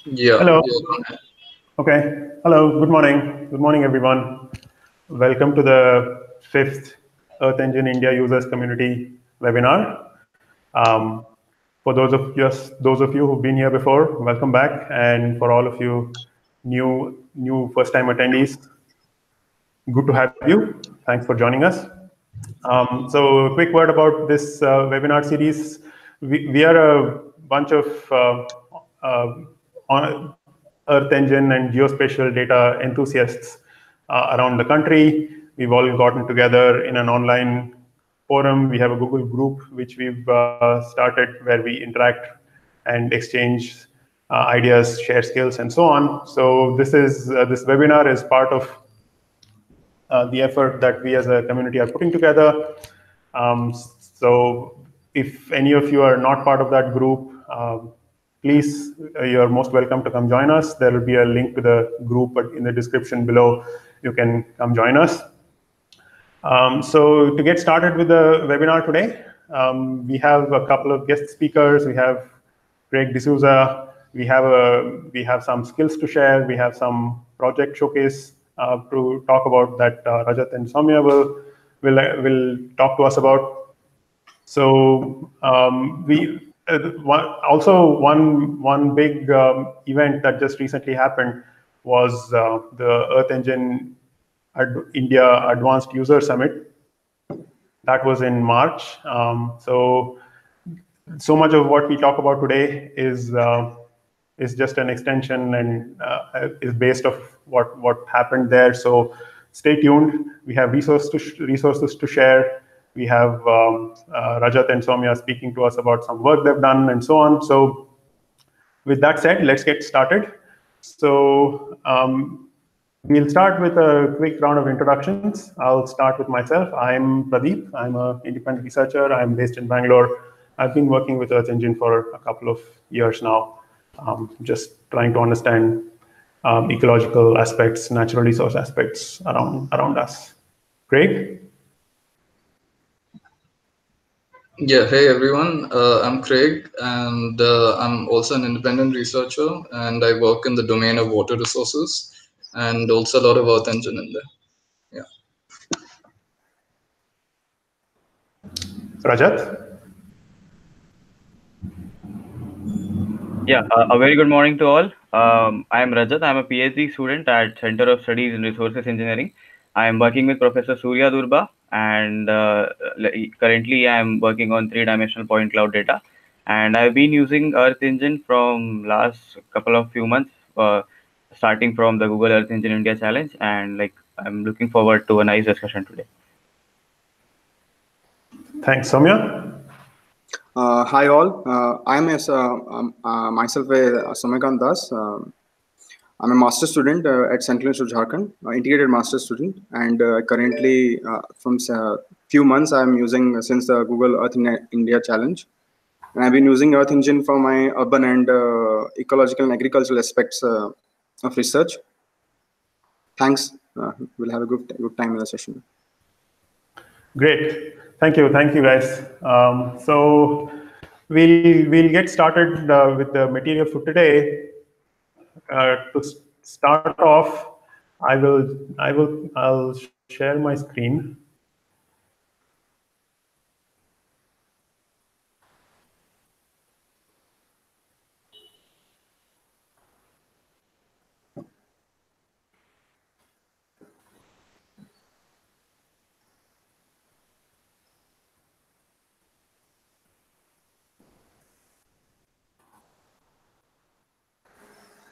Yeah. Hello. Okay. Hello. Good morning. Good morning, everyone. Welcome to the 5th Earth Engine India Users Community webinar. For those of you who've been here before, welcome back. And for all of you new first-time attendees, good to have you. Thanks for joining us. So a quick word about this webinar series. We are a bunch of on Earth Engine and geospatial data enthusiasts around the country. We've all gotten together in an online forum. We have a Google group which we've started where we interact and exchange ideas, share skills, and so on. So this webinar is part of the effort that we as a community are putting together. So if any of you are not part of that group, please, you're most welcome to come join us. There will be a link to the group in the description below. You can come join us. So to get started with the webinar today, we have a couple of guest speakers. We have Dsouza. We have some skills to share. We have some project showcase to talk about that Rajat and Soumya will talk to us about. So one big event that just recently happened was the Earth Engine India Advanced User Summit. That was in March. So much of what we talk about today is just an extension and is based off what happened there. So stay tuned. We have resources to share. We have Rajat and Soumya speaking to us about some work they've done and so on. So with that said, let's get started. So we'll start with a quick round of introductions. I'll start with myself. I'm Pradeep. I'm an independent researcher. I'm based in Bangalore. I've been working with Earth Engine for a couple of years now, just trying to understand ecological aspects, natural resource aspects around us. Craig? Yeah. Hey, everyone. I'm Craig, and I'm also an independent researcher, and I work in the domain of water resources, and also a lot of Earth Engine in there. Yeah. Rajat? Yeah, a very good morning to all. I am Rajat. I'm a PhD student at Center of Studies in Resources Engineering. I am working with Professor Surya Durba, and currently I am working on three-dimensional point cloud data. And I've been using Earth Engine from last few months, starting from the Google Earth Engine India Challenge, and I'm looking forward to a nice discussion today. Thanks, Soumya. Hi all, I'm myself Soumya. I'm a master's student at Central Institute of Jharkhand, integrated master's student, and currently from few months I'm using since the Google Earth India Challenge, and I've been using Earth Engine for my urban and ecological and agricultural aspects of research. Thanks. We'll have a good time in the session. Great. Thank you guys. So we'll get started with the material for today. To start off, I'll share my screen.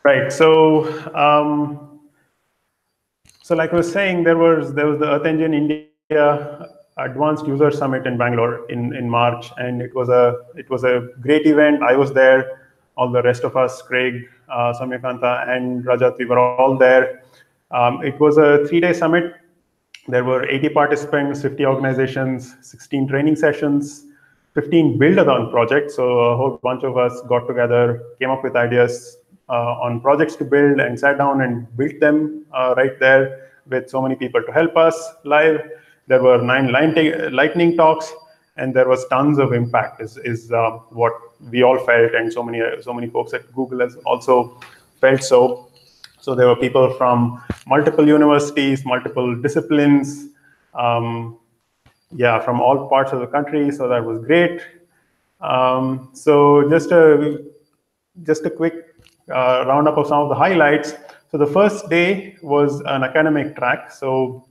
Right. So like I was saying, there was the Earth Engine India Advanced User Summit in Bangalore in March, and it was a great event. I was there. All the rest of us, Craig, Soumya, Kanta, and Rajat, we were all there. It was a 3-day summit. There were 80 participants, 50 organizations, 16 training sessions, 15 build-a-thon projects. So a whole bunch of us got together, came up with ideas on projects to build, and sat down and built them right there with so many people to help us live. There were 9 lightning talks, and there was tons of impact is what we all felt, and so many folks at Google has also felt so. So there were people from multiple universities, multiple disciplines, yeah, from all parts of the country. So that was great. So just a quick roundup of some of the highlights. So the first day was an academic track. So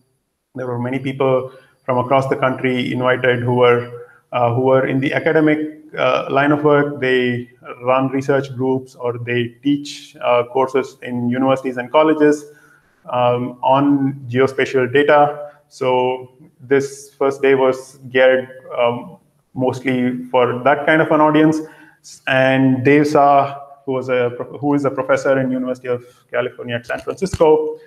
there were many people from across the country invited who were in the academic line of work. They run research groups or they teach courses in universities and colleges on geospatial data. So this first day was geared mostly for that kind of an audience. And Dsouza, who is a professor in University of California at San Francisco,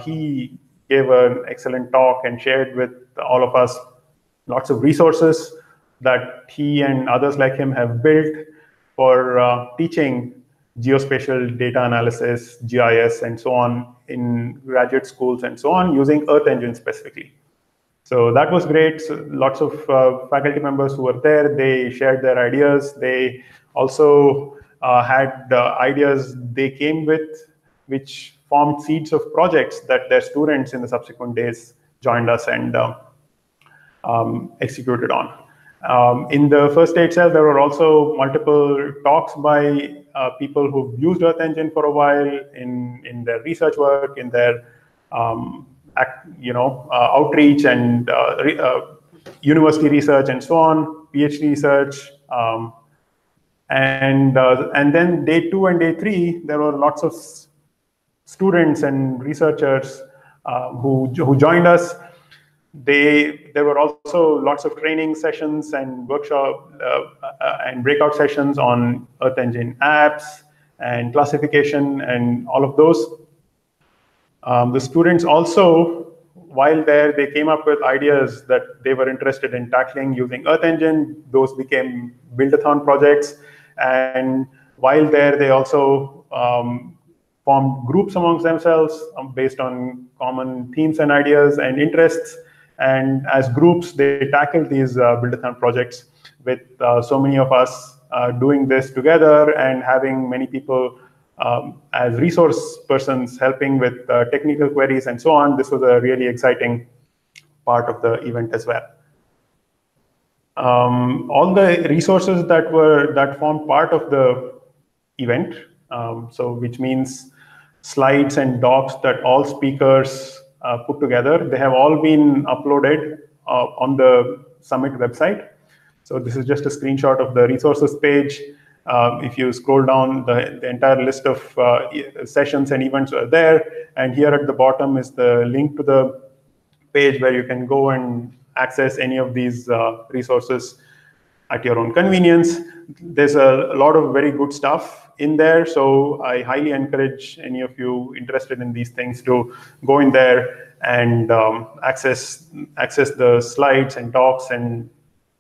he gave an excellent talk and shared with all of us lots of resources that he and others like him have built for teaching geospatial data analysis, GIS, and so on in graduate schools and so on using Earth Engine specifically. So that was great. So lots of faculty members who were there, they shared their ideas. They also had ideas they came with, which formed seeds of projects that their students in the subsequent days joined us and executed on. In the first day itself, there were also multiple talks by people who've used Earth Engine for a while in their research work, in their outreach and university research and so on, PhD research. And then day 2 and day 3, there were lots of students and researchers who joined us. There were also lots of training sessions and workshop and breakout sessions on Earth Engine apps and classification and all of those. The students also, while there, they came up with ideas that they were interested in tackling using Earth Engine. Those became build-a-thon projects. And while there, they also formed groups amongst themselves based on common themes and ideas and interests. And as groups, they tackled these build-a-thon projects with so many of us doing this together and having many people as resource persons helping with technical queries and so on. This was a really exciting part of the event as well. All the resources that formed part of the event, so which means slides and docs that all speakers put together, they have all been uploaded on the summit website. So this is just a screenshot of the resources page. If you scroll down, the entire list of sessions and events are there. And here at the bottom is the link to the page where you can go and access any of these resources at your own convenience. There's a lot of very good stuff in there. So I highly encourage any of you interested in these things to go in there and access the slides and talks. And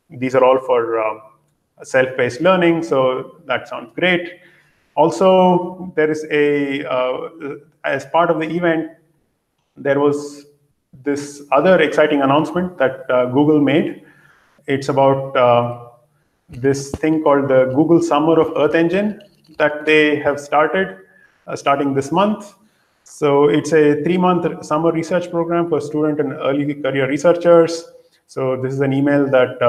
these are all for self-paced learning, so that sounds great. Also, there is as part of the event, there was this other exciting announcement that Google made. It's about this thing called the Google Summer of Earth Engine that they have started starting this month. So it's a 3-month summer research program for student and early career researchers. So this is an email that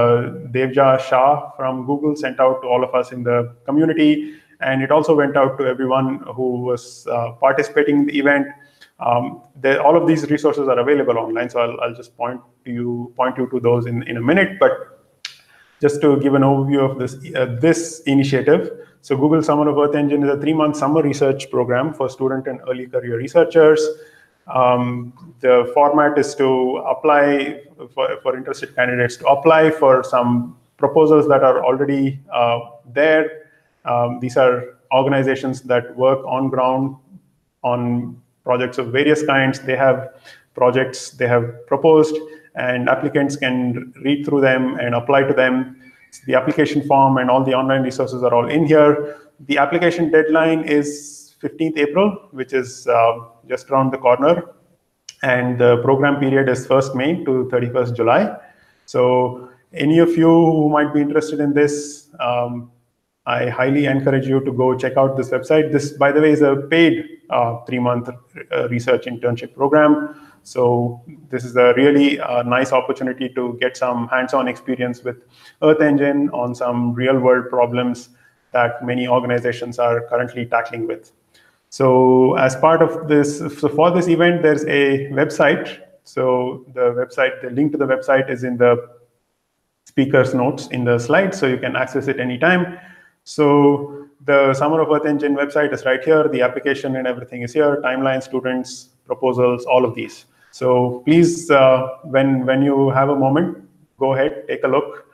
Devja Shah from Google sent out to all of us in the community, and it also went out to everyone who was participating in the event. All of these resources are available online, so I'll just point you to those in a minute. But just to give an overview of this initiative, so Google Summer of Earth Engine is a 3-month summer research program for student and early career researchers. The format is to apply for interested candidates to apply for some proposals that are already there. These are organizations that work on ground on projects of various kinds. They have projects they have proposed, and applicants can read through them and apply to them. The application form and all the online resources are all in here. The application deadline is 15th April, which is just around the corner. And the program period is 1st May to 31st July. So any of you who might be interested in this, I highly encourage you to go check out this website. This, by the way, is a paid 3-month research internship program. So this is a really nice opportunity to get some hands-on experience with Earth Engine on some real-world problems that many organizations are currently tackling with. So as part of this, so for this event, there's a website. So the website, the link to the website is in the speaker's notes in the slides, so you can access it anytime. So the Summer of Earth Engine website is right here. The application and everything is here. Timeline, students, proposals, all of these. So please, when you have a moment, go ahead, take a look,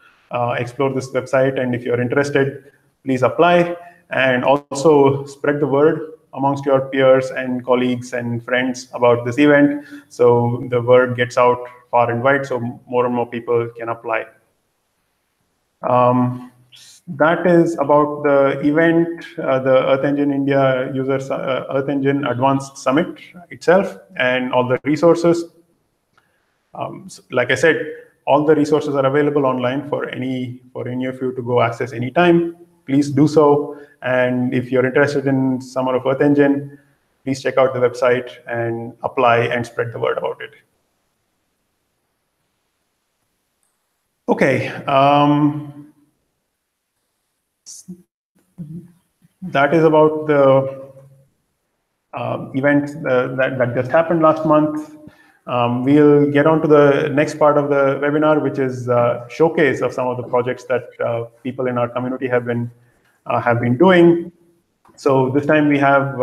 explore this website, and if you're interested, please apply. And also spread the word amongst your peers and colleagues and friends about this event, so the word gets out far and wide, so more and more people can apply. That is about the event, the Earth Engine India Users Earth Engine Advanced Summit itself, and all the resources. So like I said, all the resources are available online for any of you to go access anytime. Please do so. And if you're interested in Summer of Earth Engine, please check out the website and apply and spread the word about it. Okay. That is about the event that just happened last month. We'll get on to the next part of the webinar, which is showcase of some of the projects that people in our community have been doing. So this time we have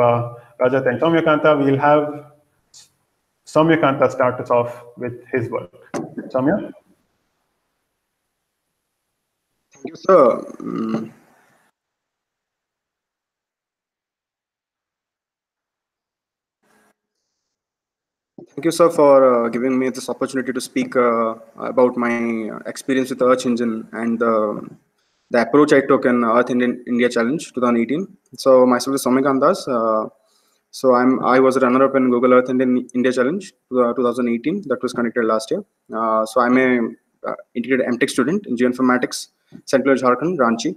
Rajat and Soumya Kanta. We'll have Soumya Kanta start us off with his work. Soumya? Thank you, sir. Thank you, sir, for giving me this opportunity to speak about my experience with Earth Engine and the approach I took in Earth India Challenge 2018. So myself is Soumya Kanta. So I was a runner-up in Google Earth India Challenge 2018 that was conducted last year. So I'm a integrated MTech student in Geoinformatics, Central Jharkhand, Ranchi.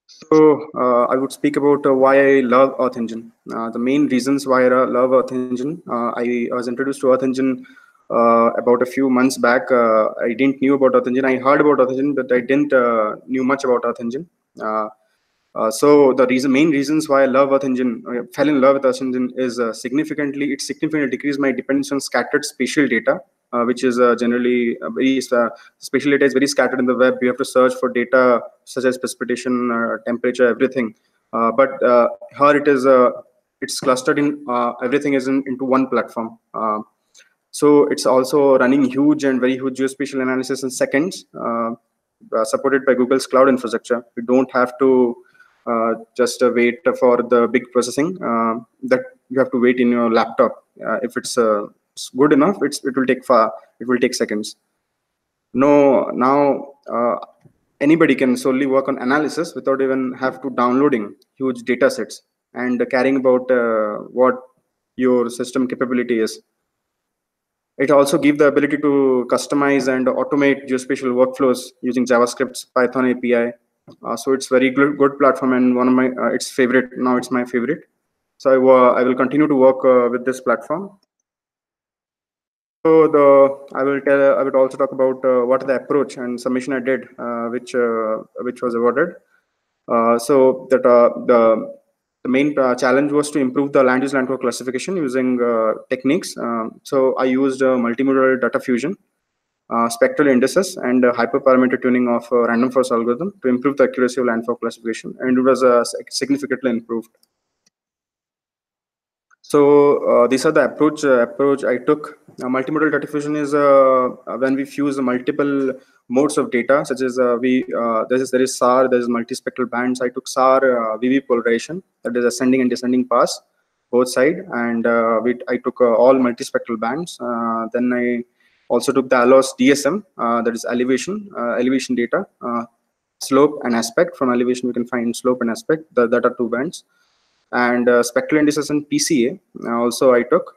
So I would speak about why I love Earth Engine. The main reasons why I love Earth Engine. I was introduced to Earth Engine about a few months back. I didn't knew about Earth Engine. I heard about Earth Engine, but I didn't knew much about Earth Engine. So the main reasons why I love Earth Engine, fell in love with Earth Engine is it significantly decreased my dependence on scattered spatial data, which is generally very spatial data is very scattered in the web. You have to search for data such as precipitation, temperature, everything. But here it is, it's clustered in everything is into one platform. So it's also running huge and very huge geospatial analysis in seconds, supported by Google's cloud infrastructure. You don't have to just wait for the big processing that you have to wait in your laptop. If it's good enough, it will take seconds. Now anybody can solely work on analysis without even have to downloading huge data sets and caring about what your system capability is. It also gives the ability to customize and automate geospatial workflows using JavaScript, Python API. So it's very good platform, and one of my it's favorite. Now it's my favorite. So I will continue to work with this platform. So I would also talk about what the approach and submission I did, which was awarded. So that the main challenge was to improve the land use landform classification using techniques. So I used multimodal data fusion, spectral indices, and hyperparameter tuning of random forest algorithm to improve the accuracy of landform classification, and it was significantly improved. So these are the approach I took. Multimodal data fusion is when we fuse multiple modes of data, such as there is SAR, there is multispectral bands. I took SAR VV polarization, that is ascending and descending pass, both side, and I took all multispectral bands. Then I also took the ALOS DSM, that is elevation data, slope and aspect. From elevation, we can find slope and aspect. That are two bands. And spectral indices and PCA also I took.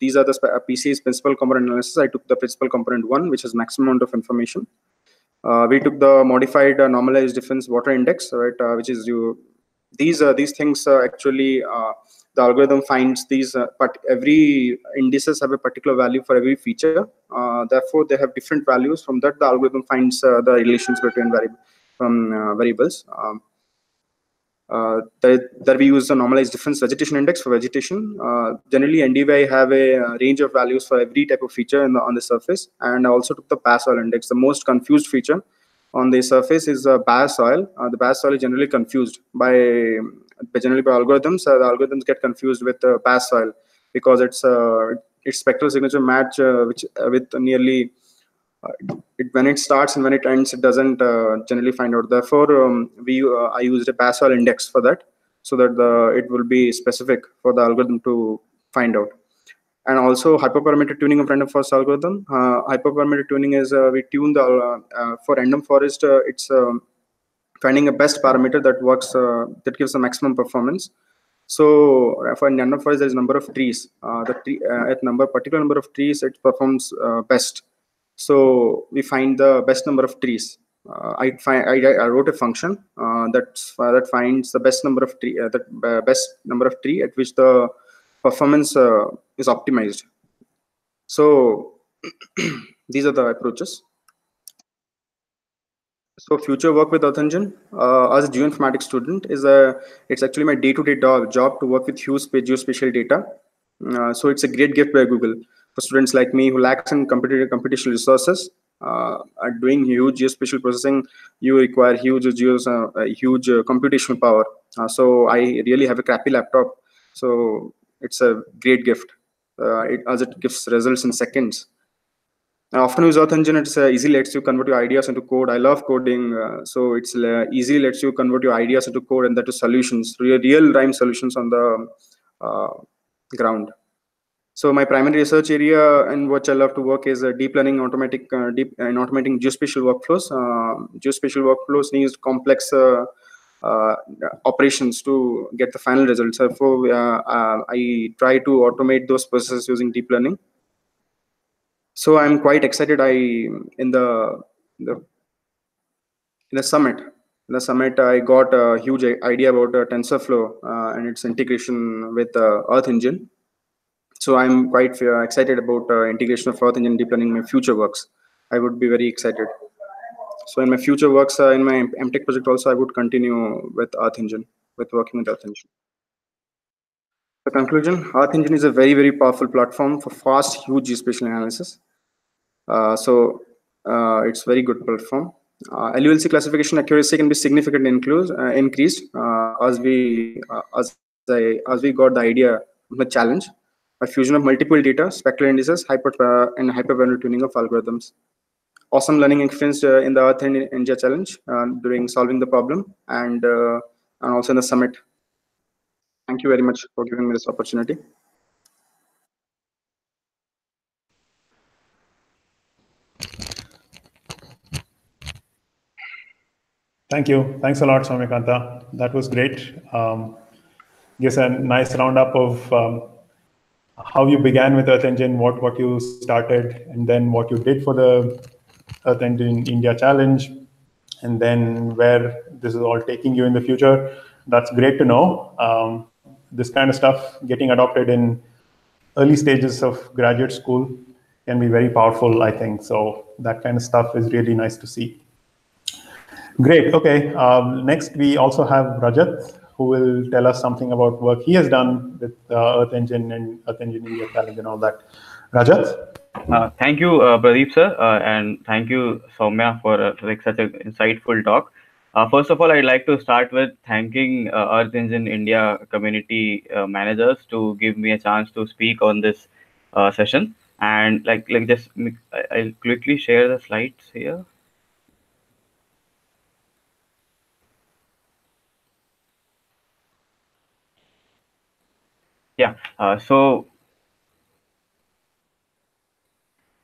These are the PCA's principal component analysis. I took the principal component 1, which has maximum amount of information. We took the modified normalized difference water index, right? Which is these things actually the algorithm finds these, but every indices have a particular value for every feature. Therefore, they have different values. From that, the algorithm finds the relations between variables. That we use the normalized difference vegetation index for vegetation. Generally, NDVI have a range of values for every type of feature on the surface, and I also took the bare soil index. The most confused feature on the surface is bare soil. The bare soil is generally confused generally by algorithms. The algorithms get confused with bare soil because its spectral signature match which with nearly when it starts and when it ends, it doesn't generally find out. Therefore, I used a bare soil index for that, so that it will be specific for the algorithm to find out. And also hyperparameter tuning of random forest algorithm. Hyperparameter tuning is we tune the for random forest. It's finding a best parameter that works that gives the maximum performance. So for random forest, there is number of trees. At particular number of trees, it performs best. So we find the best number of trees. I wrote a function that finds the best number of best number of tree at which the performance is optimized. So these are the approaches. So future work with Earth Engine as a geoinformatics student it's actually my day-to-day job to work with huge geospatial data. So it's a great gift by Google for students like me who lacks in computational resources. Doing huge geospatial processing, you require huge computational power. So I really have a crappy laptop. So it's a great gift as it gives results in seconds. Often use Earth Engine, it's easily lets you convert your ideas into code. I love coding, so it's easily lets you convert your ideas into code and that to solutions, real time solutions on the uh, ground. So my primary research area in which I love to work is deep learning, automating geospatial workflows. Geospatial workflows need complex uh, operations to get the final results. Therefore, I try to automate those processes using deep learning. So I'm quite excited. In the in the summit I got a huge idea about TensorFlow and its integration with Earth Engine. So I'm quite excited about integration of Earth Engine deep learning in my future works. I would be very excited. So in my future works, in my MTech project also, I would continue with Earth Engine, with working with Earth Engine. The conclusion: Earth Engine is a very powerful platform for fast, huge geospatial analysis. It's very good platform. LULC classification accuracy can be significantly increased as we got the idea of the challenge by fusion of multiple data, spectral indices, and hyperparameter tuning of algorithms. Awesome learning experience in the Earth and India challenge during solving the problem and also in the summit. Thank you very much for giving me this opportunity. Thank you. Thanks a lot, Soumya. That was great. Gives a nice roundup of how you began with Earth Engine, what you started, and then what you did for the Earth Engine India Challenge, and then where this is all taking you in the future. That's great to know. This kind of stuff getting adopted in early stages of graduate school can be very powerful, I think. So that kind of stuff is really nice to see. Great. Okay. Next, we also have Rajat, who will tell us something about work he has done with Earth Engine and Earth Engine India Challenge and all that. Rajat? Thank you, Pradeep sir, and thank you, Soumya, for such an insightful talk. First of all, I'd like to start with thanking Earth Engine India community managers to give me a chance to speak on this session. And I'll quickly share the slides here. Yeah. So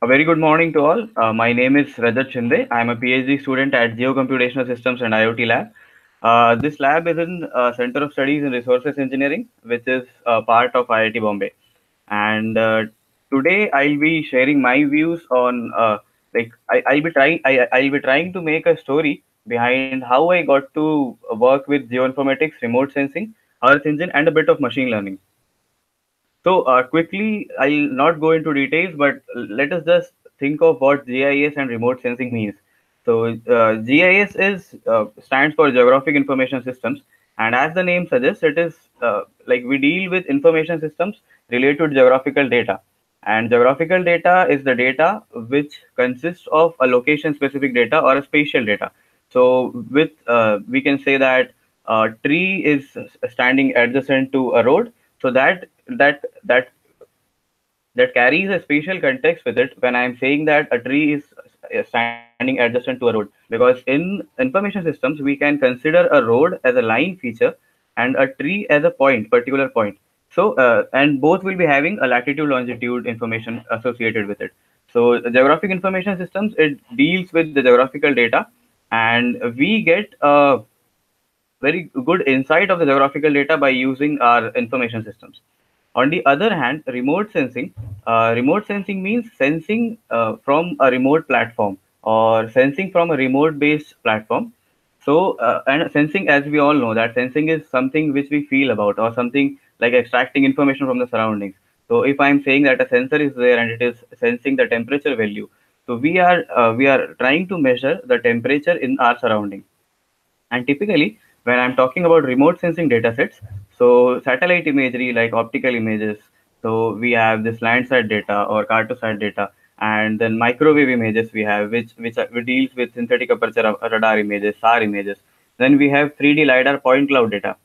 a very good morning to all. My name is Rajat Shinde. I'm a PhD student at Geocomputational Systems and IoT Lab. This lab is in Center of Studies in Resources Engineering, which is part of IIT Bombay. And today I'll be sharing my views on the I'll be trying to make a story behind how I got to work with geoinformatics, remote sensing, Earth Engine, and a bit of machine learning. So quickly, I'll not go into details, but let us just think of what GIS and remote sensing means. So GIS is stands for Geographic Information Systems, and as the name suggests, it is like we deal with information systems related to geographical data. And geographical data is the data which consists of a location-specific data or a spatial data. So with we can say that a tree is standing adjacent to a road, so that carries a spatial context with it when I'm saying that a tree is standing adjacent to a road. Because in information systems, we can consider a road as a line feature and a tree as a point, particular point. So, and both will be having a latitude, longitude information associated with it. So, the geographic information systems, it deals with the geographical data, and we get a very good insight of the geographical data by using our information systems. On the other hand, remote sensing means sensing from a remote platform or sensing from a remote based platform. So, and sensing, as we all know, that sensing is something which we feel about or something like extracting information from the surroundings. So, if I'm saying that a sensor is there and it is sensing the temperature value, so we are trying to measure the temperature in our surrounding. And typically, when I'm talking about remote sensing datasets, so satellite imagery like optical images, so we have this Landsat data or Cartosat data, and then microwave images we have, which deals with synthetic aperture radar images, SAR images. Then we have 3D lidar point cloud data.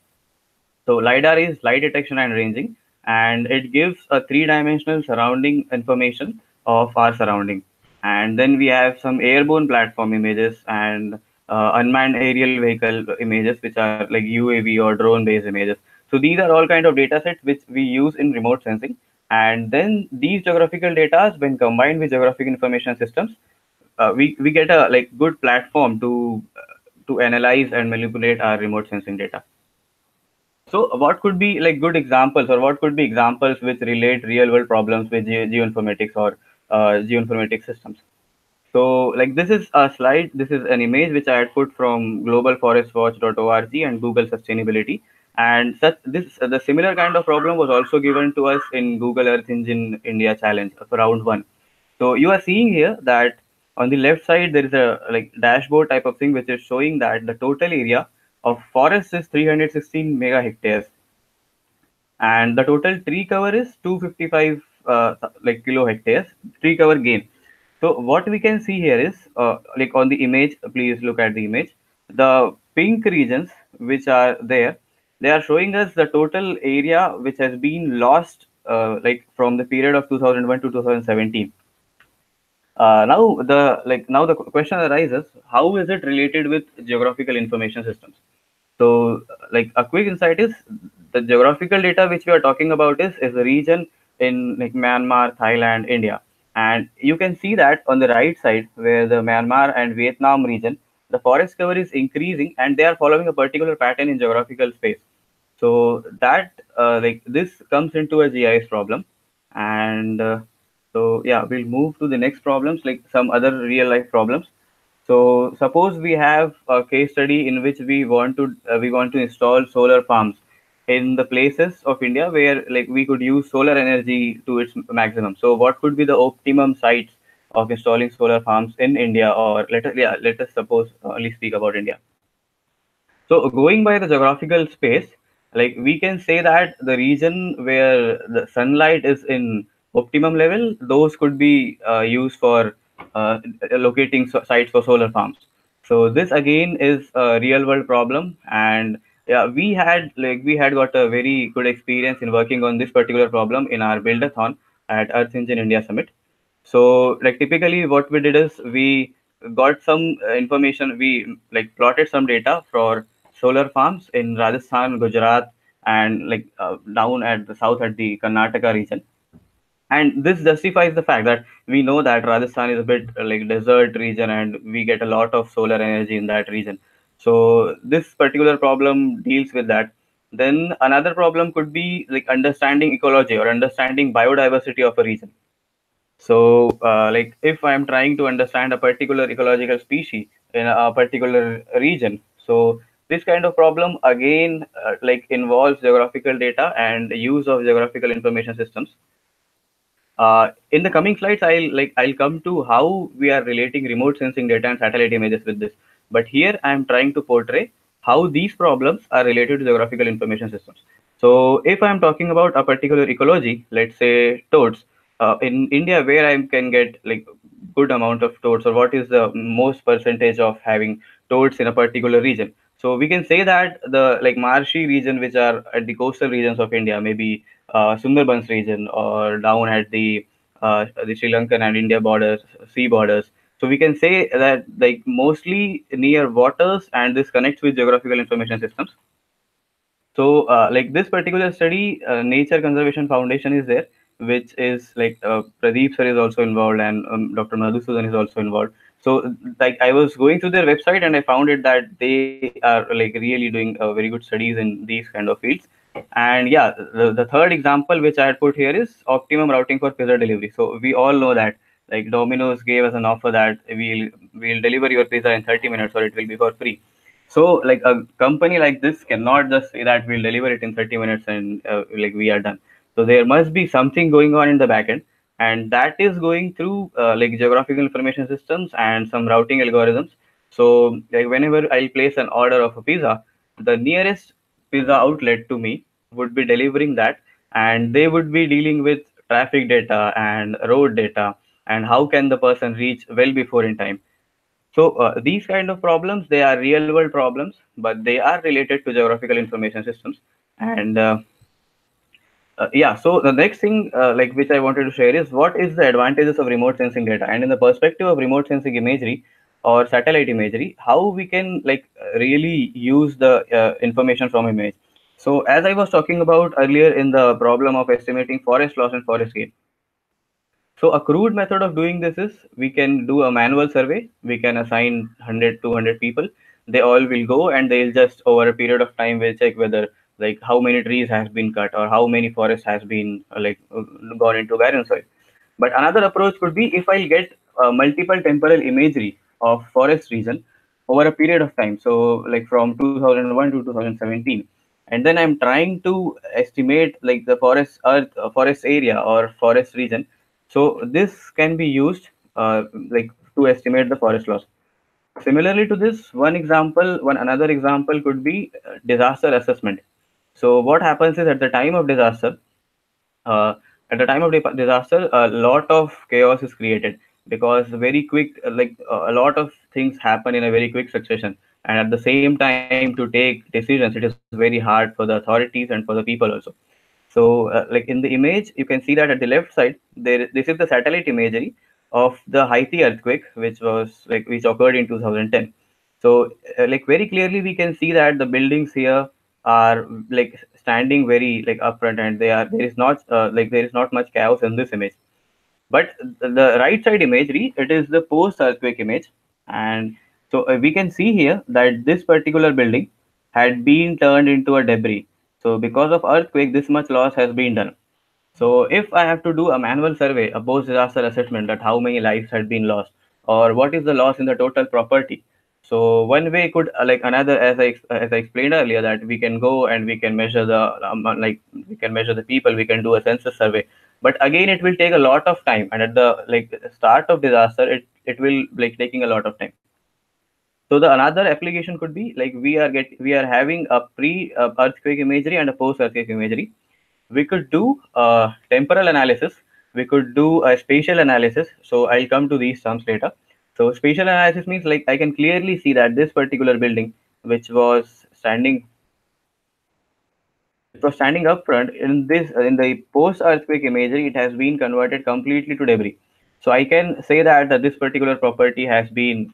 So LiDAR is light detection and ranging, and it gives a three-dimensional surrounding information of our surrounding. And then we have some airborne platform images and unmanned aerial vehicle images, which are like UAV or drone-based images. So these are all kind of data sets which we use in remote sensing. And then these geographical data, when combined with geographic information systems, we get a like good platform to analyze and manipulate our remote sensing data. So, what could be like good examples, or what could be examples which relate real world problems with geoinformatics or geoinformatics systems? So, like this is a slide, this is an image which I had put from globalforestwatch.org and Google Sustainability. And such this the similar kind of problem was also given to us in Google Earth Engine India Challenge for round one. So you are seeing here that on the left side there is a like dashboard type of thing which is showing that the total area of forest is 316 mega hectares, and the total tree cover is 255 like kilo hectares tree cover gain. So what we can see here is like on the image, please look at the image. The pink regions which are there, they are showing us the total area which has been lost like from the period of 2001 to 2017. Now the question arises: how is it related with geographical information systems? So, like a quick insight is the geographical data which we are talking about is a region in like Myanmar, Thailand, India, and you can see that on the right side where the Myanmar and Vietnam region, the forest cover is increasing and they are following a particular pattern in geographical space. So that like this comes into a GIS problem, and so yeah, we'll move to the next problems, like some other real life problems. So suppose we have a case study in which we want to install solar farms in the places of India where like we could use solar energy to its maximum. So what could be the optimum sites of installing solar farms in India, or let us suppose only speak about India. So going by the geographical space, like we can say that the region where the sunlight is in optimum level, those could be used for locating sites for solar farms. So this again is a real world problem, and yeah, we had got a very good experience in working on this particular problem in our buildathon at Earth Engine India Summit. So, like typically, what we did is we got some information. We like plotted some data for solar farms in Rajasthan, Gujarat, and like down at the south at the Karnataka region. And this justifies the fact that we know that Rajasthan is a bit like desert region, and we get a lot of solar energy in that region. So this particular problem deals with that. Then another problem could be like understanding ecology or understanding biodiversity of a region. So, like if I'm trying to understand a particular ecological species in a particular region, so this kind of problem again like involves geographical data and use of geographical information systems. In the coming slides, I'll come to how we are relating remote sensing data and satellite images with this. But here I am trying to portray how these problems are related to geographical information systems. So if I'm talking about a particular ecology, let's say toads, in India, where I can get like good amount of toads, or what is the most percentage of having toads in a particular region. So we can say that the like marshy region, which are at the coastal regions of India, maybe Sundarbans region or down at the Sri Lankan and India borders, sea borders. So we can say that like mostly near waters, and this connects with geographical information systems. So, like this particular study, Nature Conservation Foundation is there, which is like Pradeep sir is also involved, and Dr. Madhusudan is also involved. So, like I was going through their website and I found it that they are like really doing very good studies in these kind of fields. And yeah, the third example which I had put here is optimum routing for pizza delivery. So we all know that like Domino's gave us an offer that we'll deliver your pizza in 30 minutes or it will be for free. So, like a company like this cannot just say that we'll deliver it in 30 minutes and like we are done. So there must be something going on in the backend, and that is going through like geographical information systems and some routing algorithms. So, like whenever I'll place an order of a pizza, the nearest pizza outlet to me would be delivering that, and they would be dealing with traffic data and road data and how can the person reach well before in time. So these kind of problems, they are real world problems, but they are related to geographical information systems. And yeah, so the next thing like which I wanted to share is what is the advantages of remote sensing data, and in the perspective of remote sensing imagery or satellite imagery, how we can like really use the information from image. So as I was talking about earlier in the problem of estimating forest loss and forest gain, so a crude method of doing this is we can do a manual survey. We can assign 100, 200 people. They all will go and they'll just over a period of time will check whether like how many trees has been cut or how many forest has been gone into barren soil. But another approach could be if I get multiple temporal imagery of forest region over a period of time. So like from 2001 to 2017, and then I'm trying to estimate like the forest earth forest area or forest region. So this can be used like to estimate the forest loss. Similarly to this, one another example could be disaster assessment. So what happens is uh, at the time of disaster, a lot of chaos is created because very quick, a lot of things happen in a very quick succession, and at the same time to take decisions, it is very hard for the authorities and for the people also. So, like in the image, you can see that at the left side, this is the satellite imagery of the Haiti earthquake, which occurred in 2010. So, like very clearly, we can see that the buildings here are like standing very like upfront, and there is not much chaos in this image. But the right side imagery, it is the post earthquake image, and so we can see here that this particular building had been turned into a debris. So because of earthquake, this much loss has been done. So if I have to do a manual survey, a post-disaster assessment, that how many lives had been lost, or what is the loss in the total property. So one way could like another, as I explained earlier, that we can go and we can measure the we can measure the people, we can do a census survey. But again, it will take a lot of time, and at the like start of disaster, it will like taking a lot of time. So the another application could be like we are having a pre earthquake imagery and a post earthquake imagery. We could do temporal analysis. We could do a spatial analysis. So I'll come to these terms later. So spatial analysis means like I can clearly see that this particular building, which was standing up front in this in the post earthquake imagery, it has been converted completely to debris. So I can say that this particular property has been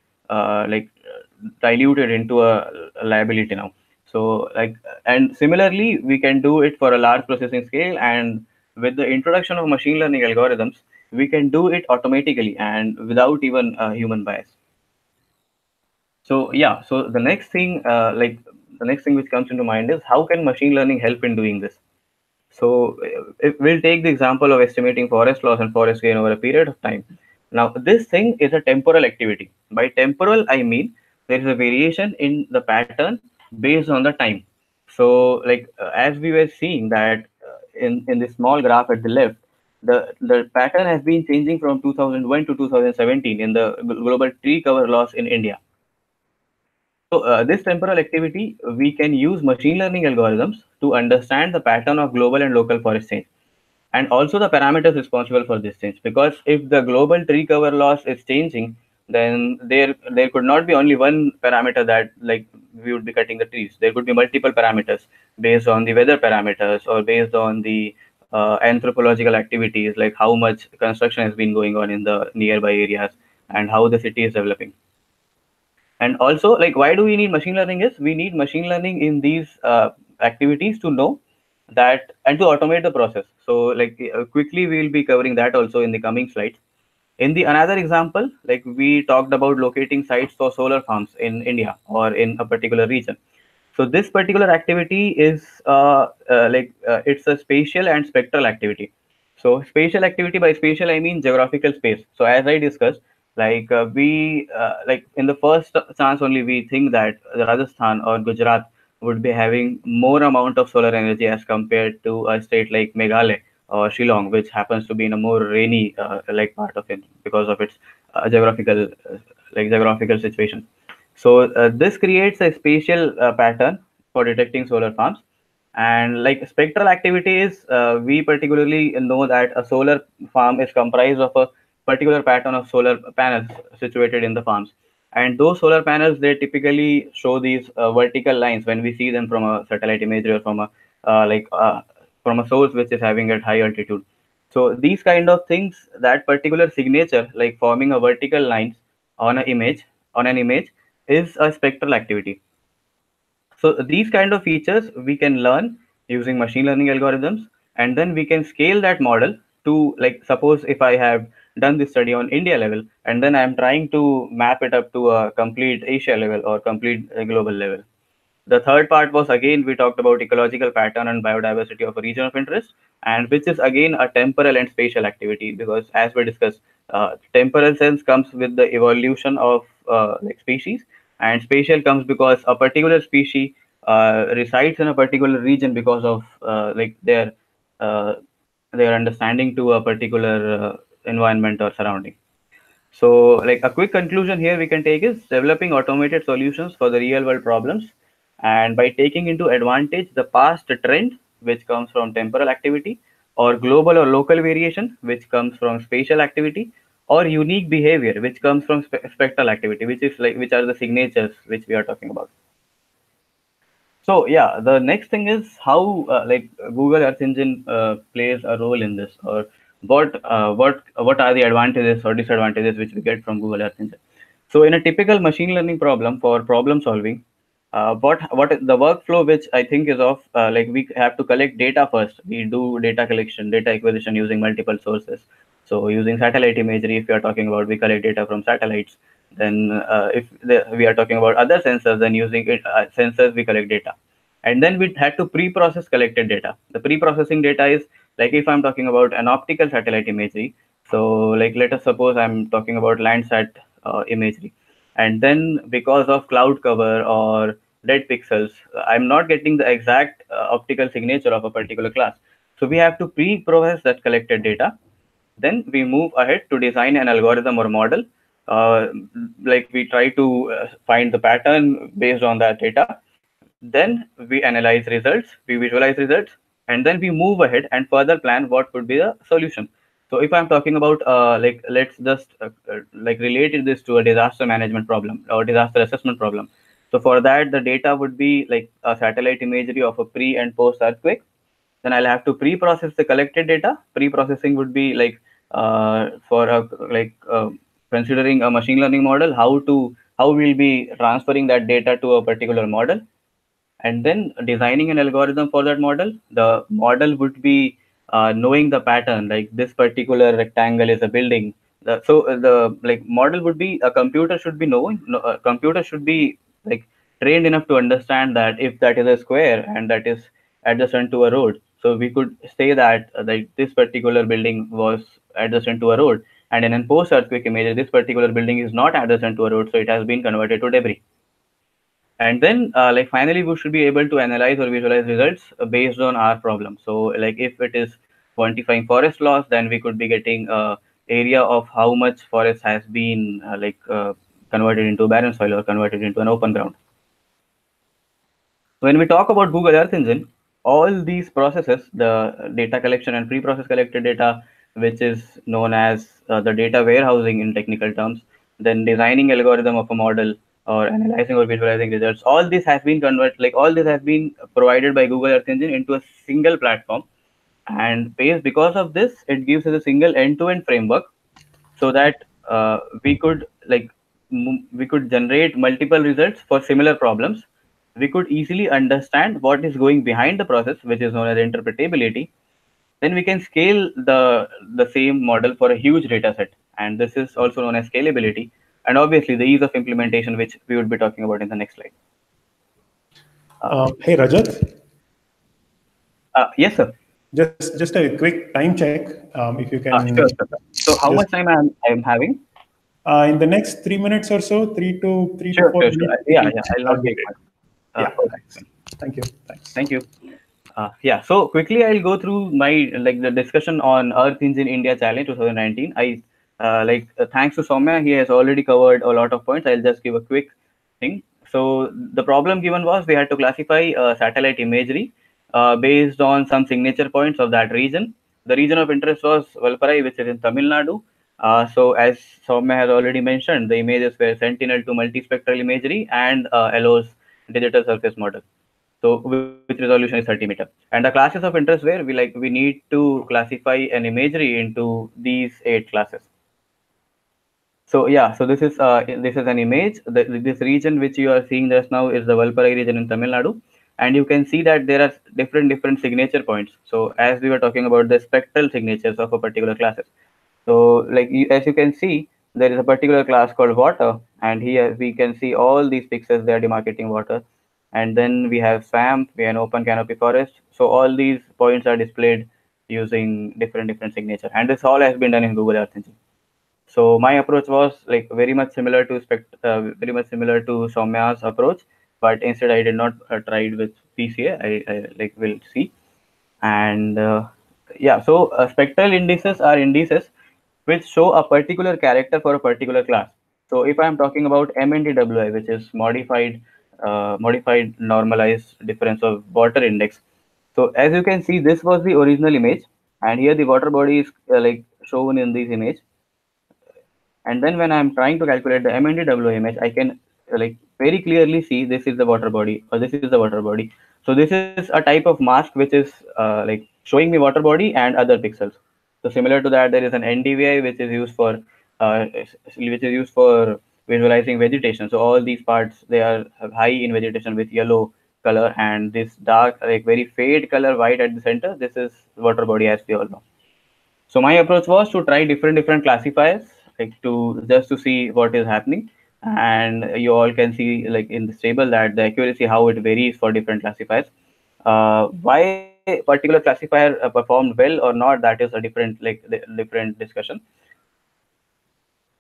diluted into a liability now. So like, and similarly we can do it for a large processing scale, and with the introduction of machine learning algorithms, we can do it automatically and without even human bias. So yeah, so the next thing which comes into mind is how can machine learning help in doing this. So if we'll take the example of estimating forest loss and forest gain over a period of time. Now, this thing is a temporal activity. By temporal, I mean there is a variation in the pattern based on the time. So, like as we were seeing that in this small graph at the left, the pattern has been changing from 2001 to 2017 in the global tree cover loss in India. So this temporal activity, we can use machine learning algorithms to understand the pattern of global and local forest change, and also the parameters responsible for this change. Because if the global tree cover loss is changing, then there could not be only one parameter that like we would be cutting the trees. There could be multiple parameters based on the weather parameters or based on the anthropological activities, like how much construction has been going on in the nearby areas and how the city is developing. And also, like, why do we need machine learning? Is we need machine learning in these activities to know that and to automate the process. So, like, quickly we will be covering that also in the coming slides. In the another example, like we talked about locating sites for solar farms in India or in a particular region. So this particular activity is it's a spatial and spectral activity. So spatial activity, by spatial I mean geographical space. So as I discussed, we like in the first chance only we think that Rajasthan or Gujarat would be having more amount of solar energy as compared to a state like Meghalaya or Shillong, which happens to be in a more rainy like part of it because of its geographical situation. So this creates a spatial pattern for detecting solar farms. And like spectral activity is, we particularly know that a solar farm is comprised of a particular pattern of solar panels situated in the farms. And those solar panels, they typically show these vertical lines when we see them from a satellite imagery or from a source which is having at high altitude. So these kind of things, that particular signature, like forming a vertical lines on an image, is a spectral activity. So these kind of features we can learn using machine learning algorithms, and then we can scale that model to, like, suppose if I have done this study on India level, and then I'm trying to map it up to a complete Asia level or complete global level. The third part was, again, we talked about ecological pattern and biodiversity of a region of interest, and which is again a temporal and spatial activity, because as we discussed, temporal sense comes with the evolution of species, and spatial comes because a particular species resides in a particular region because of uh, their understanding to a particular environment or surrounding. So, like, a quick conclusion here we can take is developing automated solutions for the real world problems, and by taking into advantage the past trend, which comes from temporal activity, or global or local variation, which comes from spatial activity, or unique behavior, which comes from spectral activity, which are the signatures which we are talking about. So yeah, the next thing is how Google Earth Engine plays a role in this, or what are the advantages or disadvantages which we get from Google Earth Engine. So in a typical machine learning problem for problem solving, what the workflow which I think is of we have to collect data first. We do data collection, data acquisition using multiple sources. So using satellite imagery, if we are talking about, we collect data from satellites. Then we are talking about other sensors, then using sensors we collect data. And then we had to pre-process collected data. The pre-processing data is, like, if I'm talking about an optical satellite imagery, so like let us suppose I'm talking about Landsat imagery, and then because of cloud cover or dead pixels, I'm not getting the exact optical signature of a particular class. So we have to pre-process that collected data. Then we move ahead to design an algorithm or model. Like we try to find the pattern based on that data. Then we analyze results, we visualize results, and then we move ahead and further plan what could be the solution. So if I'm talking about let's just relate this to a disaster management problem or disaster assessment problem. So for that, the data would be like a satellite imagery of a pre and post earthquake. Then I'll have to pre-process the collected data. Pre-processing would be for a considering a machine learning model, how we'll be transferring that data to a particular model, and then designing an algorithm for that model. The model would be knowing the pattern, like this particular rectangle is a building. The model would be, a computer should be knowing, no, a computer should be like trained enough to understand that if that is a square and that is adjacent to a road, So we could say that like this particular building was adjacent to a road, and in a post-earthquake image, this particular building is not adjacent to a road, so it has been converted to debris. And then like finally we should be able to analyze or visualize results based on our problem. So like if it is quantifying forest loss, then we could be getting area of how much forest has been converted into barren soil or converted into an open ground. When we talk about Google Earth Engine, all these processes, the data collection and pre-process collected data, which is known as the data warehousing in technical terms, then designing algorithm of a model or analyzing or visualizing results, all this has been all this has been provided by Google Earth Engine into a single platform. And because of this, it gives us a single end-to-end framework so that we could generate multiple results for similar problems. We could easily understand what is going behind the process, which is known as interpretability. Then we can scale the same model for a huge data set, and this is also known as scalability. And obviously the ease of implementation, which we would be talking about in the next slide. Hey Rajat. Yes, sir. Just a quick time check, if you can. Sure, sure. So how much time I'm having? In the next 3 minutes or so, 3 to Sure, 4 sure, minutes. sure. Yeah, I'll not take much. Yeah. Okay. Thank you. Thanks. Thank you. Yeah, so quickly I'll go through my the discussion on Earth Engine India Challenge 2019. Thanks to Soumya, he has already covered a lot of points. I'll just give a quick thing. So the problem given was we had to classify satellite imagery based on some signature points of that region. The region of interest was Valparai, which is in Tamil Nadu. So as Soumya has already mentioned, the images were Sentinel to multispectral imagery and allows digital surface model. So which resolution is 30 meter. And the classes of interest where we need to classify an imagery into these 8 classes. So yeah, so this is an image. This region which you are seeing just now is the Valparai region in Tamil Nadu, and you can see that there are different signature points. So as we were talking about the spectral signatures of a particular classes. So as you can see, there is a particular class called water, and here we can see all these pixels they are demarcating water. And then we have swamp, we have an open canopy forest. So all these points are displayed using different signature, and this all has been done in Google Earth Engine. So my approach was very much similar to Soumya's approach, but instead I did not try it with PCA. I will see. And yeah, so spectral indices are indices which show a particular character for a particular class. So if I'm talking about MNDWI, which is modified normalized difference of water index. So as you can see, this was the original image, and here the water body is shown in this image. And then when I'm trying to calculate the MNDW image, I can very clearly see this is the water body, or this is the water body. So this is a type of mask which is showing me water body and other pixels. So similar to that, there is an NDVI which is used for visualizing vegetation. So all these parts, they are high in vegetation with yellow color, and this dark very fade color white at the center, this is water body, as we all know. So my approach was to try different classifiers, to see what is happening. And you all can see in this table that the accuracy, how it varies for different classifiers. Why particular classifier performed well or not, that is a different discussion.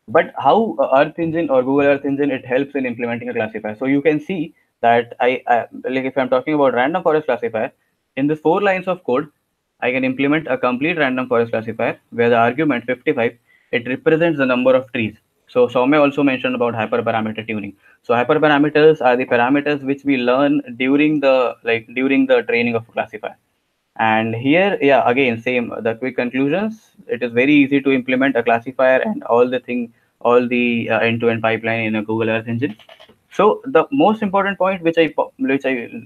But how Earth Engine or Google Earth Engine, it helps in implementing a classifier. So you can see that if I'm talking about random forest classifier, in the 4 lines of code, I can implement a complete random forest classifier where the argument 55, it represents the number of trees. So Soumya also mentioned about hyperparameter tuning. So hyperparameters are the parameters which we learn during the training of a classifier. And here, yeah, again, same, the quick conclusions. It is very easy to implement a classifier and all the end-to-end pipeline in a Google Earth Engine. So the most important point which I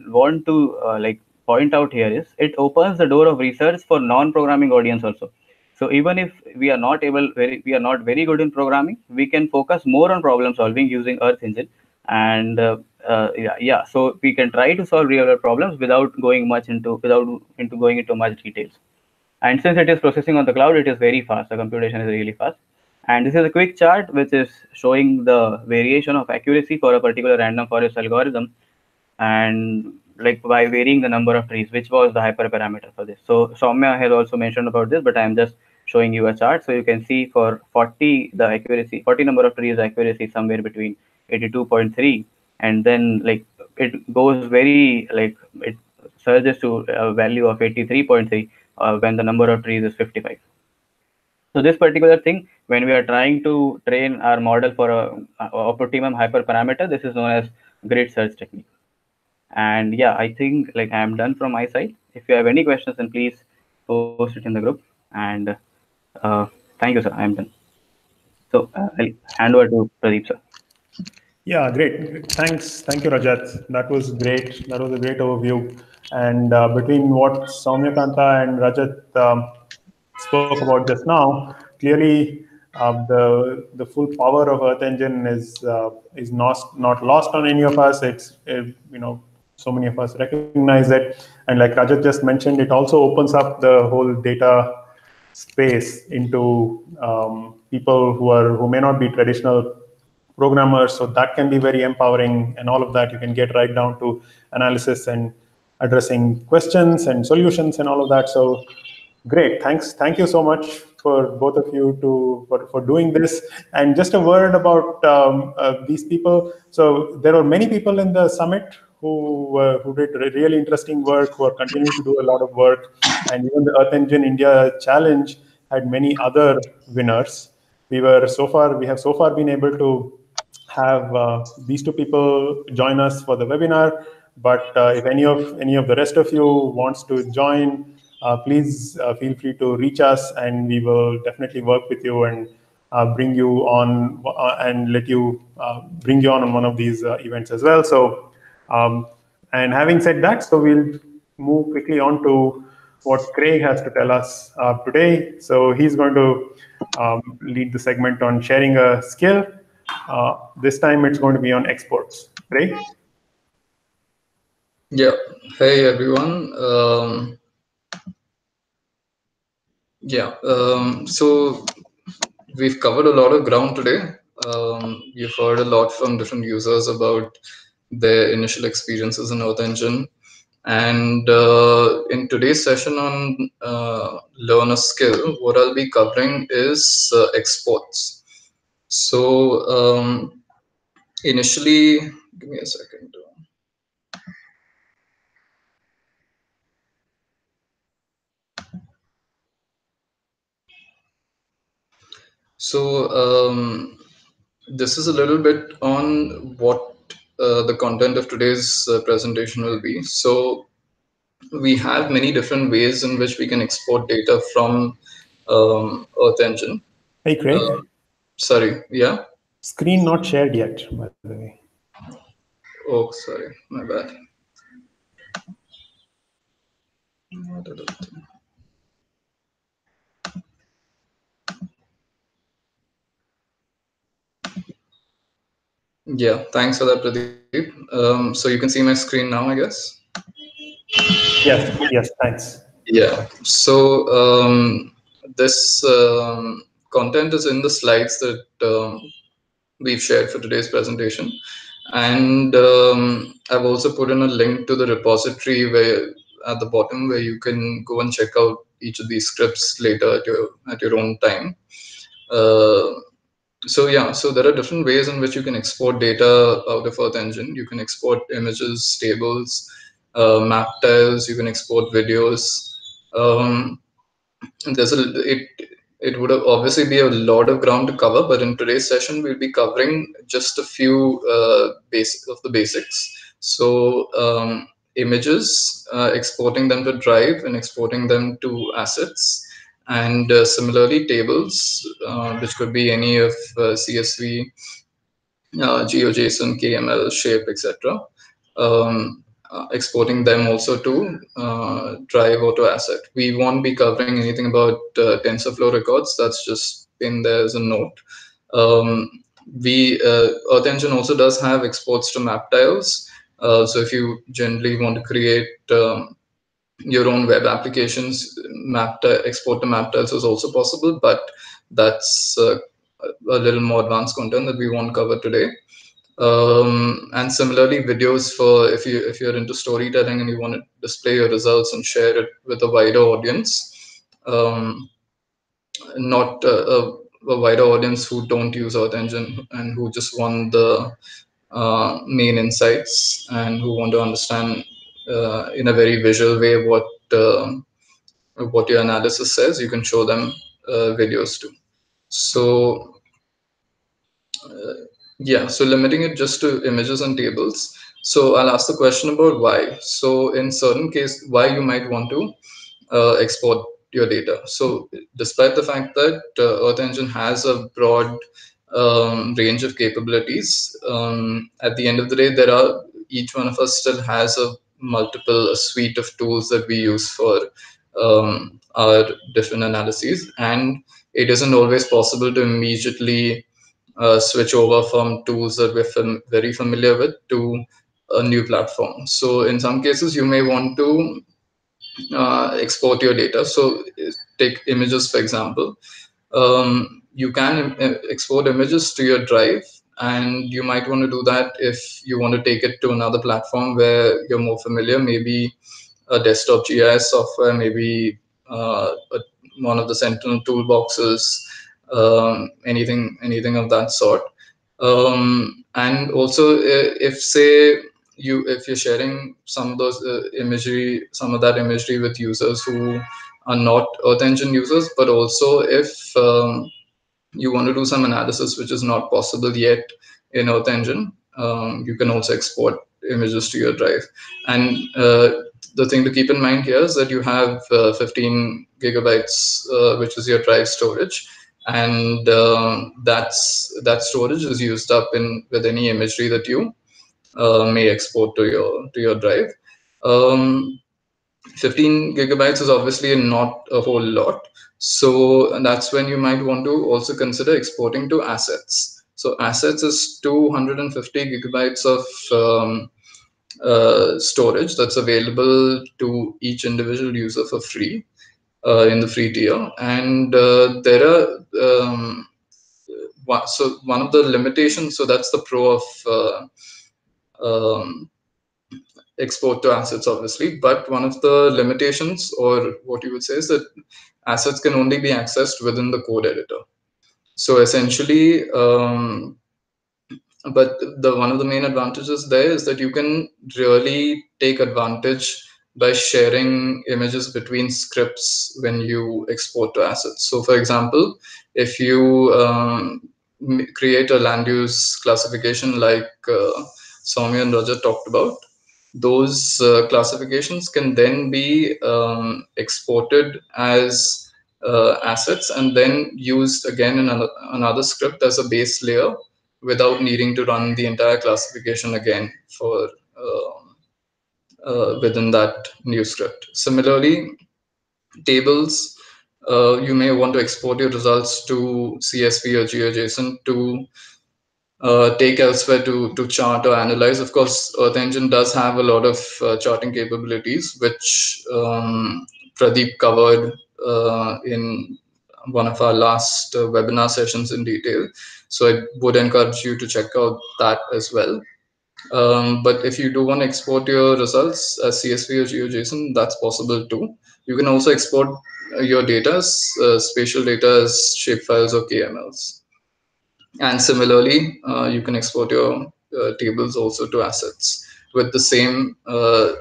want to point out here is it opens the door of research for non-programming audience also. So even if we are not very good in programming, we can focus more on problem solving using Earth Engine. And so we can try to solve real world problems without going into much details. And since it is processing on the cloud, it is very fast. The computation is really fast. And this is a quick chart which is showing the variation of accuracy for a particular random forest algorithm. And like by varying the number of trees, which was the hyperparameter for this. So Soumya has also mentioned about this, but I am just showing you a chart. So you can see for 40, the accuracy, 40 number of trees accuracy somewhere between 82.3, and then like it goes very like it surges to a value of 83.3 when the number of trees is 55. So this particular thing, when we are trying to train our model for a optimum hyperparameter, this is known as grid search technique. And yeah, I think like I am done from my side. If you have any questions, then please post it in the group. And thank you, sir. I am done. So I'll hand over to Pradeep, sir. Yeah, great. Thanks. Thank you, Rajat. That was great. That was a great overview. And between what Soumya Kanta and Rajat spoke about just now, clearly the full power of Earth Engine is not lost on any of us. So many of us recognize it. And like Rajat just mentioned, it also opens up the whole data space into people who may not be traditional programmers. So that can be very empowering, and all of that you can get right down to analysis and addressing questions and solutions and all of that. So great, thank you so much for both of you for doing this. And just a word about these people. So there are many people in the summit who did really interesting work, who are continuing to do a lot of work. And even the Earth Engine India Challenge had many other winners. We have so far been able to have these two people join us for the webinar. But if any of the rest of you wants to join, please feel free to reach us, and we will definitely work with you and bring you on and let you bring you on one of these events as well. So, and having said that, so we'll move quickly on to what Craig has to tell us today. So he's going to lead the segment on sharing a skill. This time it's going to be on exports. Craig? Yeah. Hey everyone. So we've covered a lot of ground today. You've heard a lot from different users about their initial experiences in Earth Engine. And in today's session on Learn a Skill, what I'll be covering is exports. So initially, give me a second. So this is a little bit on what the content of today's presentation will be. So we have many different ways in which we can export data from Earth Engine. Hey, Craig. Sorry, yeah? Screen not shared yet, by the way. Oh, sorry, my bad. Yeah, thanks for that, Pradeep. So you can see my screen now, I guess. Yes, thanks. Yeah. So this content is in the slides that we've shared for today's presentation, and I've also put in a link to the repository where at the bottom where you can go and check out each of these scripts later at your own time. Uh, so there are different ways in which you can export data out of Earth Engine. You can export images, tables, map tiles. You can export videos. Um, there's a it would have obviously be a lot of ground to cover, but in today's session we'll be covering just a few of the basics. So images, exporting them to Drive and exporting them to assets, and similarly tables, which could be any of CSV, GeoJSON, KML, Shape, etc. Exporting them also to Drive or to Asset. We won't be covering anything about TensorFlow records. That's just in there as a note. Earth Engine also does have exports to map tiles. So if you generally want to create your own web applications, export to map tiles is also possible, but that's a little more advanced content that we won't cover today. And similarly, videos for if you're into storytelling and you want to display your results and share it with a wider audience, not a wider audience who don't use Earth Engine and who just want the main insights and who want to understand in a very visual way what your analysis says. You can show them videos too. So yeah, so limiting it just to images and tables. So I'll ask the question about why. So in certain case, why you might want to export your data. So despite the fact that Earth Engine has a broad range of capabilities, at the end of the day, there are each one of us still has a suite of tools that we use for our different analyses, and it isn't always possible to immediately switch over from tools that we're very familiar with to a new platform. So in some cases, you may want to export your data. So take images, for example. You can export images to your drive, and you might want to do that if you want to take it to another platform where you're more familiar, maybe a desktop GIS software, maybe one of the Sentinel toolboxes, anything of that sort. And also, if say if you're sharing some of those imagery, some of that imagery with users who are not Earth Engine users, but also if you want to do some analysis which is not possible yet in Earth Engine, you can also export images to your drive. And the thing to keep in mind here is that you have 15 gigabytes, which is your drive storage, and that storage is used up in with any imagery that you may export to your drive. Um, 15 gigabytes is obviously not a whole lot. So and that's when you might want to also consider exporting to assets. So assets is 250 gigabytes of storage that's available to each individual user for free in the free tier. And there are so one of the limitations. So that's the pro of um, export to assets, obviously. But one of the limitations, or what you would say, is that assets can only be accessed within the code editor. So essentially, but the one of the main advantages there is that you can really take advantage by sharing images between scripts when you export to assets. So for example, if you create a land use classification like Soumya and Rajat talked about, those classifications can then be exported as assets and then used again in another script as a base layer without needing to run the entire classification again for within that new script. Similarly, tables, you may want to export your results to CSV or GeoJSON to take elsewhere to chart or analyze. Of course, Earth Engine does have a lot of charting capabilities, which Pradeep covered in one of our last webinar sessions in detail. So I would encourage you to check out that as well. But if you do want to export your results as CSV or GeoJSON, that's possible too. You can also export your data as spatial data as shapefiles or KMLs. And similarly, you can export your tables also to assets with the same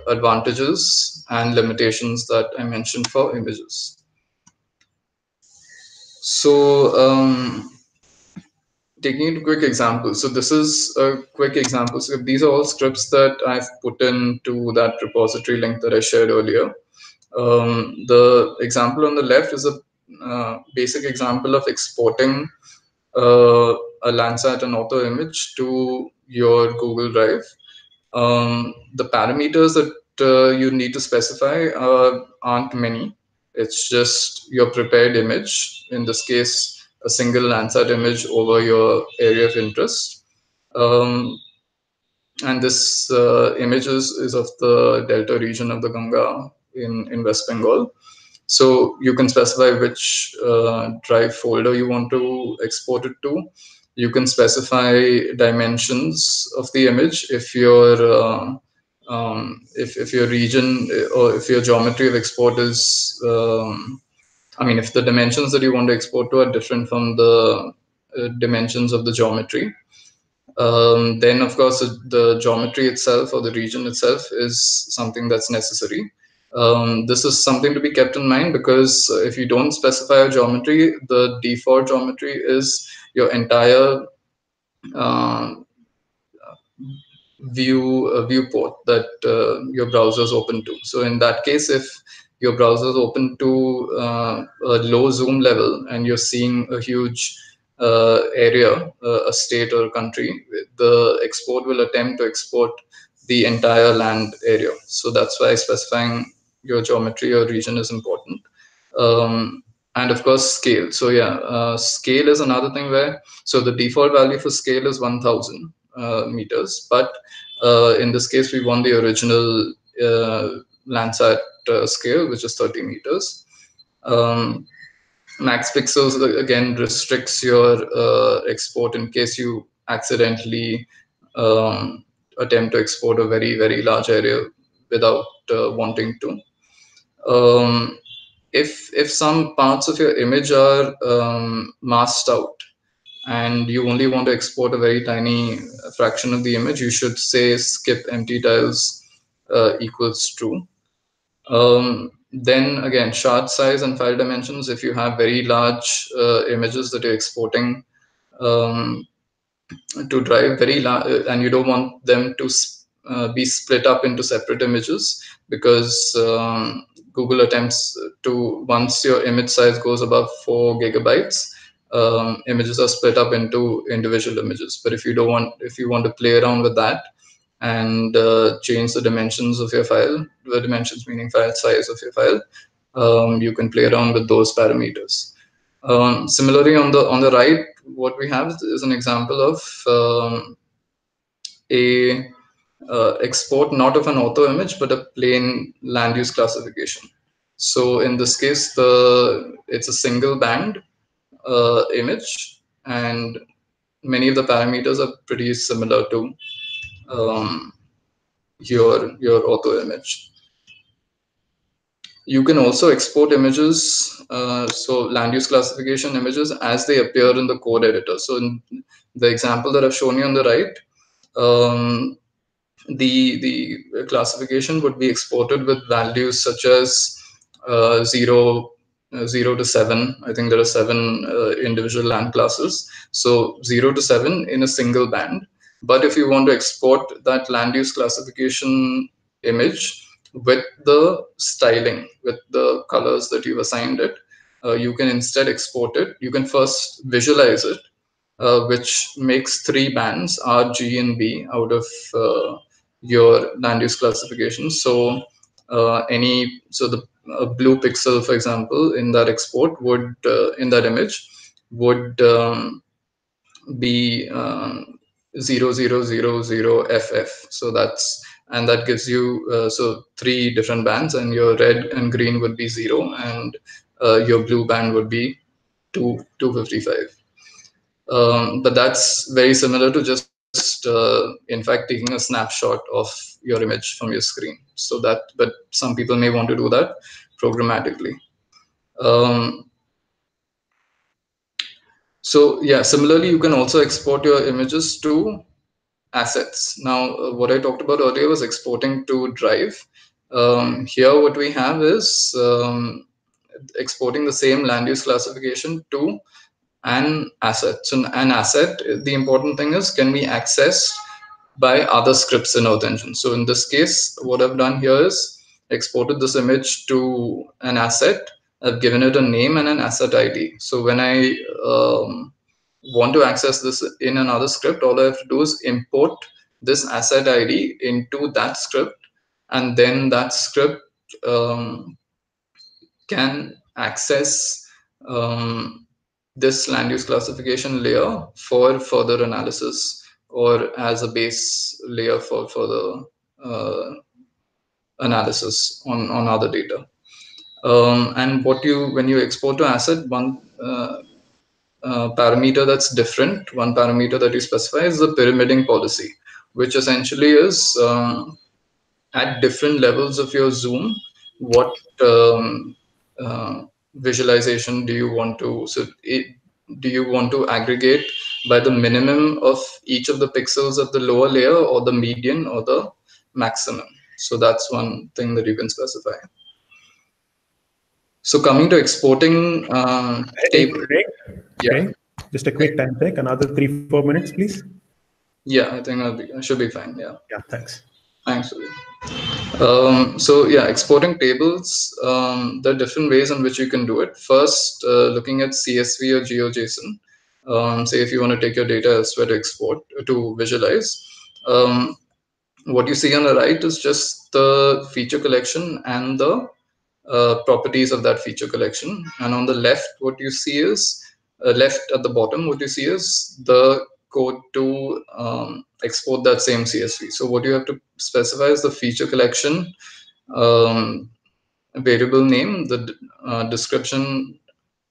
advantages and limitations that I mentioned for images. So taking a quick example. So this is a quick example. So these are all scripts that I've put into that repository link that I shared earlier. The example on the left is a basic example of exporting a Landsat and auto image to your Google Drive. The parameters that you need to specify aren't many. It's just your prepared image, in this case, a single Landsat image over your area of interest. And this image is of the delta region of the Ganga in West Bengal. So you can specify which drive folder you want to export it to. You can specify dimensions of the image if your region or if your geometry of export is I mean, if the dimensions that you want to export to are different from the dimensions of the geometry, then of course the geometry itself or the region itself is something that's necessary. This is something to be kept in mind because if you don't specify a geometry, the default geometry is your entire uh, viewport that your browser is open to. So in that case, if your browser is open to a low zoom level and you're seeing a huge area, a state or a country, the export will attempt to export the entire land area. So that's why specifying your geometry or region is important. Um, and of course, scale. So yeah, scale is another thing where so the default value for scale is 1000 meters, but in this case, we want the original Landsat scale, which is 30 meters. Um, max pixels again restricts your export in case you accidentally attempt to export a very large area without wanting to. Um, if some parts of your image are masked out and you only want to export a very tiny fraction of the image, you should say skip empty tiles equals true. Then again, shard size and file dimensions. If you have very large images that you're exporting um, to drive and you don't want them to be split up into separate images because Google attempts to, once your image size goes above 4 GB, images are split up into individual images. But if you want to play around with that and change the dimensions of your file, the dimensions meaning file size of your file, you can play around with those parameters. Similarly, on the right, what we have is an example of a export not of an auto image but a plain land use classification. So in this case, it's a single band image, and many of the parameters are pretty similar to um, your auto image. You can also export images, so land use classification images as they appear in the code editor. So in the example that I've shown you on the right, um, the classification would be exported with values such as 0 to 7. I think there are 7 individual land classes. So 0 to 7 in a single band. But if you want to export that land use classification image with the styling, with the colors that you've assigned it, you can instead export it. You can first visualize it, which makes 3 bands R, G, and B out of your land use classification. So the blue pixel, for example, in that export would in that image would be 0000FF. So that gives you so 3 different bands, and your red and green would be 0, and your blue band would be 255. But that's very similar to just in fact taking a snapshot of your image from your screen. But some people may want to do that programmatically. um, so yeah, similarly you can also export your images to assets. Now what I talked about earlier was exporting to drive. Here what we have is exporting the same land use classification to an asset. So an asset, the important thing is, can be accessed by other scripts in Earth Engine. So in this case, what I've done here is exported this image to an asset. I've given it a name and an asset ID. So when I want to access this in another script, all I have to do is import this asset ID into that script, and then that script um, can access this land use classification layer for further analysis or as a base layer for further analysis on other data. And when you export to asset, one parameter that's different, one parameter that you specify is the pyramiding policy, which essentially is at different levels of your zoom, what visualization do you want to, do you want to aggregate by the minimum of each of the pixels of the lower layer, or the median, or the maximum? So that's one thing that you can specify. So coming to exporting Hey, table. Craig, Yeah. Craig, just a quick time check. Another 3-4 minutes, please. Yeah, I think I should be fine. Yeah. Yeah, thanks. Thanks. So yeah, exporting tables, there are different ways in which you can do it. First, looking at CSV or GeoJSON. Say if you want to take your data elsewhere to export, to visualize. What you see on the right is just the feature collection and the properties of that feature collection. And on the left, what you see is, left at the bottom, what you see is the code to export that same CSV. So what you have to specify is the feature collection um, variable name, the description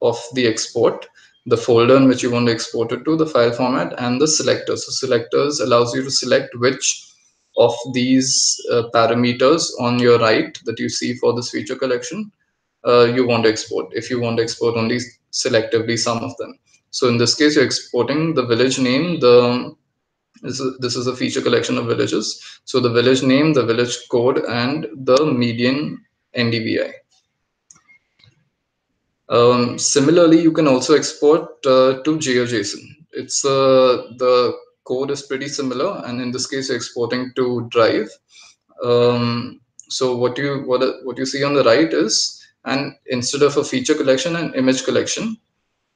of the export, the folder in which you want to export it to, the file format, and the selectors. So selectors allows you to select which of these parameters on your right that you see for this feature collection you want to export. If you want to export only selectively some of them. So in this case, you're exporting the village name, this is a feature collection of villages. So the village name, the village code, and the median NDVI. Similarly, you can also export to GeoJSON. It's the code is pretty similar, and in this case, you're exporting to Drive. So what you see on the right is, and instead of a feature collection, an image collection,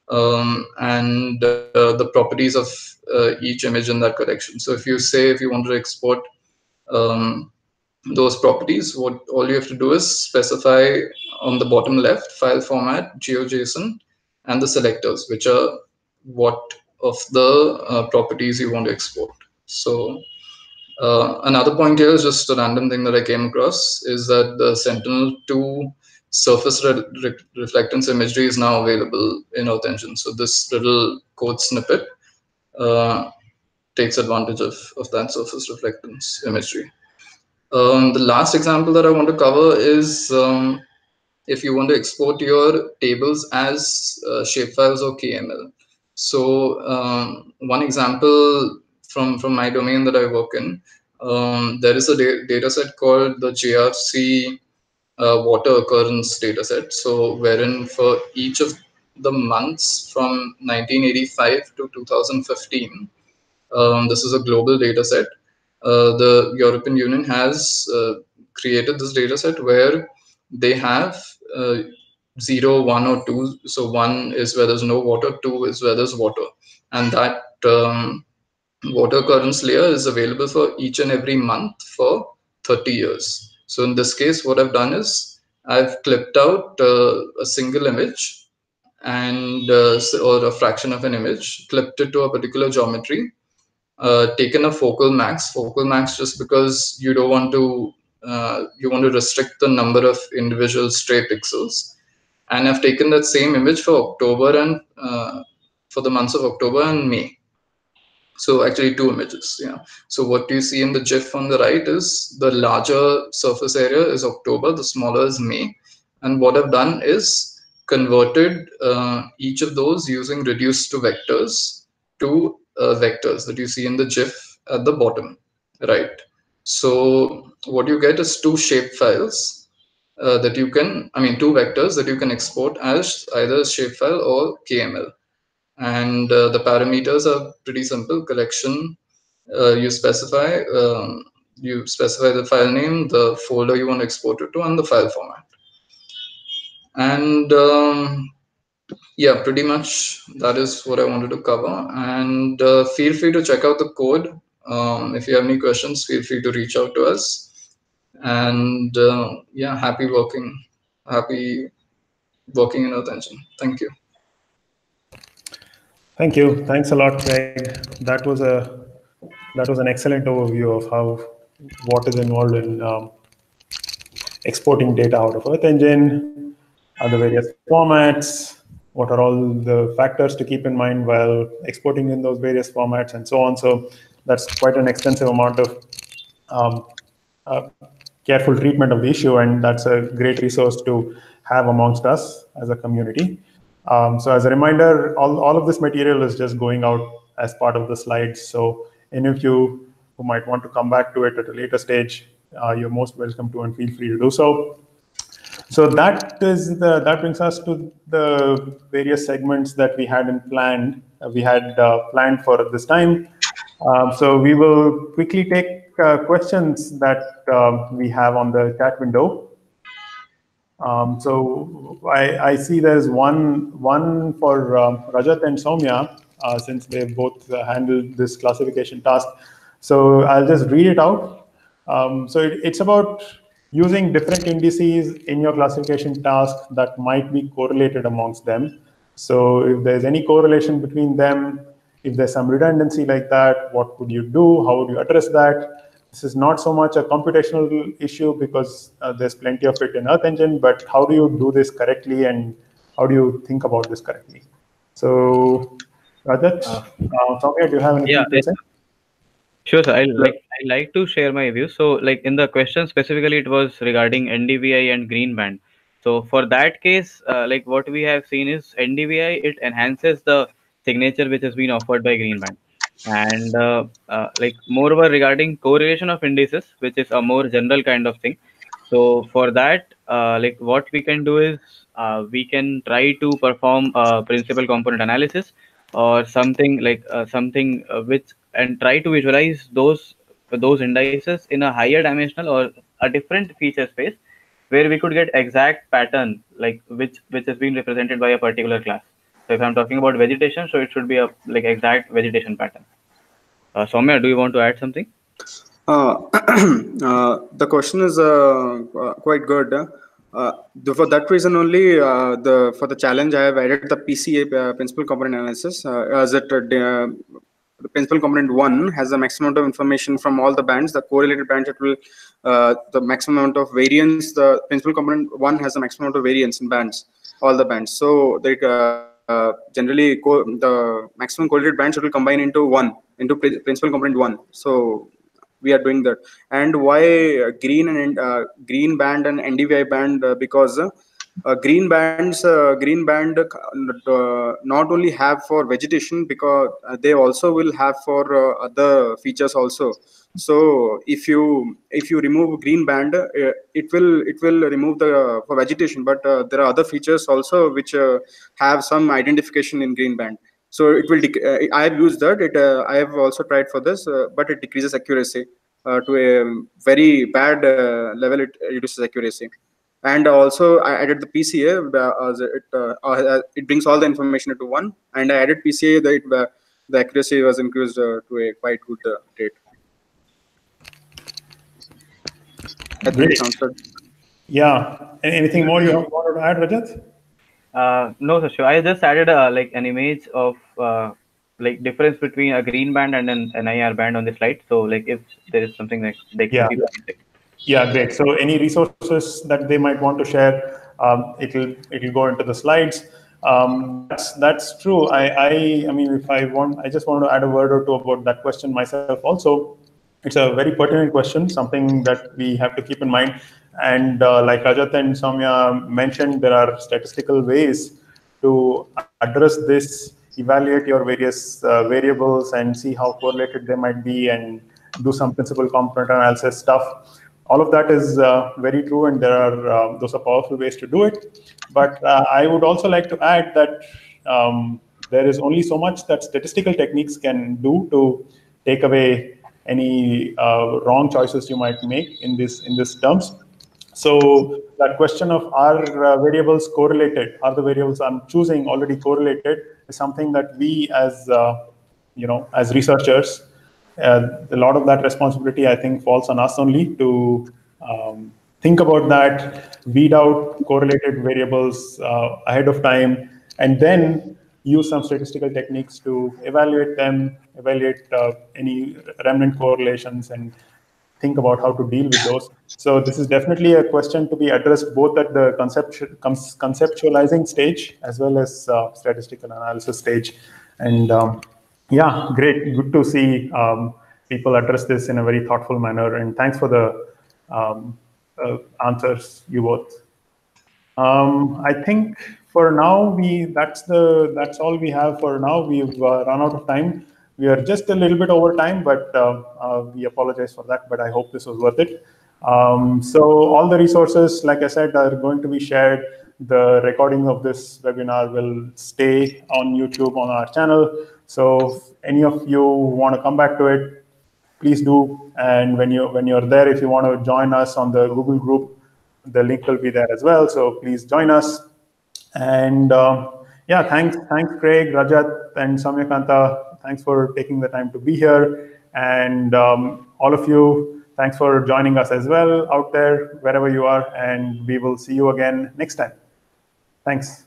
and the properties of each image in that collection. So if you want to export um, those properties, what all you have to do is specify on the bottom left file format, GeoJSON, and the selectors, which are what of the properties you want to export. So another point here is just a random thing that I came across is that the Sentinel-2 surface reflectance imagery is now available in Earth Engine. So this little code snippet uh, takes advantage of that surface reflectance imagery. The last example that I want to cover is if you want to export your tables as shapefiles or KML. So one example from my domain that I work in, there is a data set called the JRC water occurrence data set. So wherein for each of the months from 1985 to 2015, this is a global data set. The European Union has created this data set where they have uh, 0, 1, or 2. So 1 is where there's no water, 2 is where there's water. And that water occurrence layer is available for each and every month for 30 years. So in this case, what I've done is I've clipped out a single image and or a fraction of an image, clipped it to a particular geometry, taken a focal max just because you don't want to you want to restrict the number of individual stray pixels. And I've taken that same image for October and for the months of October and May. So actually two images. Yeah. So what you see in the GIF on the right is the larger surface area is October, the smaller is May. And what I've done is converted each of those using reduced to vectors that you see in the GIF at the bottom, right? So what you get is two shape files that you can, two vectors that you can export as either shapefile or KML. And the parameters are pretty simple. Collection, you specify the file name, the folder you want to export it to, and the file format. And yeah, pretty much that is what I wanted to cover. And feel free to check out the code. If you have any questions, feel free to reach out to us. And yeah, happy working in Earth Engine. Thank you. Thank you. Thanks a lot, Craig. That was an excellent overview of what is involved in exporting data out of Earth Engine, the various formats, what are all the factors to keep in mind while exporting in those various formats, and so on. So that's quite an extensive amount of um, uh, careful treatment of the issue, and that's a great resource to have amongst us as a community. So as a reminder, all of this material is just going out as part of the slides. So any of you who might want to come back to it at a later stage, you're most welcome to, and feel free to do so. So that brings us to the various segments that we had planned. We had planned for this time. So we will quickly take questions that we have on the chat window. So I see there's one for Rajat and Soumya, since they both handled this classification task. So I'll just read it out. So it's about using different indices in your classification task that might be correlated amongst them. So if there's any correlation between them, if there's some redundancy like that, what would you do? How would you address that? This is not so much a computational issue because there's plenty of it in Earth Engine, but how do you do this correctly, and how do you think about this correctly? So, Rajat, Soumya, do you have anything to say? Sure, sir. I like to share my views. So, like in the question specifically, it was regarding NDVI and green band. So, for that case, like what we have seen is NDVI, it enhances the signature which has been offered by green band, and like moreover regarding correlation of indices, which is a more general kind of thing. So, for that, like what we can do is we can try to perform principal component analysis or something like something which, and try to visualize those indices in a higher dimensional or a different feature space where we could get exact pattern like which has been represented by a particular class. So if I'm talking about vegetation, so it should be a like exact vegetation pattern. Soumya, do you want to add something? The question is quite good. For that reason only, for the challenge, I have added the PCA, principal component analysis, as it the principal component 1 has the maximum amount of information from all the bands. The correlated bands, it will the maximum amount of variance. The principal component 1 has the maximum amount of variance in bands, all the bands. So they generally the maximum correlated bands will combine into principal component 1. So we are doing that. And why green band and NDVI band? Because green band not only have for vegetation, because they also will have for other features also. So if you remove green band, it will remove the for vegetation, but there are other features also which have some identification in green band. So it will I have used that. I have also tried for this, but it decreases accuracy to a very bad level. It reduces accuracy. And also I added the PCA. It brings all the information into one, and I added PCA. The accuracy was increased to a quite good rate. I think it's answered. Yeah. Anything more you wanted to add, Rajat? No, sir. Sure. I just added like an image of like difference between a green band and an NIR band on the slide. So like if there is something like they can be. Yeah, great. So any resources that they might want to share, it'll go into the slides. That's true. I mean, if I just want to add a word or two about that question myself also. It's a very pertinent question, something that we have to keep in mind. And like Rajat and Soumya mentioned, there are statistical ways to address this, evaluate your various variables and see how correlated they might be, and do some principal component analysis stuff. All of that is very true, and there are those are powerful ways to do it. But I would also like to add that there is only so much that statistical techniques can do to take away any wrong choices you might make in this terms. So that question of are variables correlated? Are the variables I'm choosing already correlated? Is something that we as as researchers, a lot of that responsibility I think falls on us only to think about that, weed out correlated variables ahead of time, and then use some statistical techniques to evaluate them, evaluate any remnant correlations, and think about how to deal with those. So this is definitely a question to be addressed both at the conceptualizing stage as well as statistical analysis stage. And yeah, great. Good to see people address this in a very thoughtful manner. And thanks for the answers, you both. I think for now that's all we have for now. We've run out of time. We are just a little bit over time, but we apologize for that. But I hope this was worth it. So all the resources, like I said, are going to be shared. The recording of this webinar will stay on YouTube on our channel. So if any of you want to come back to it, please do. And when you're there, if you want to join us on the Google group, the link will be there as well. So please join us. And yeah, thanks, Craig, Rajat, and Soumya Kanta. Thanks for taking the time to be here. And all of you, thanks for joining us as well out there, wherever you are. And we will see you again next time. Thanks.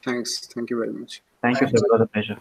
Thanks. Thank you very much. Thank you, sir. It was a pleasure.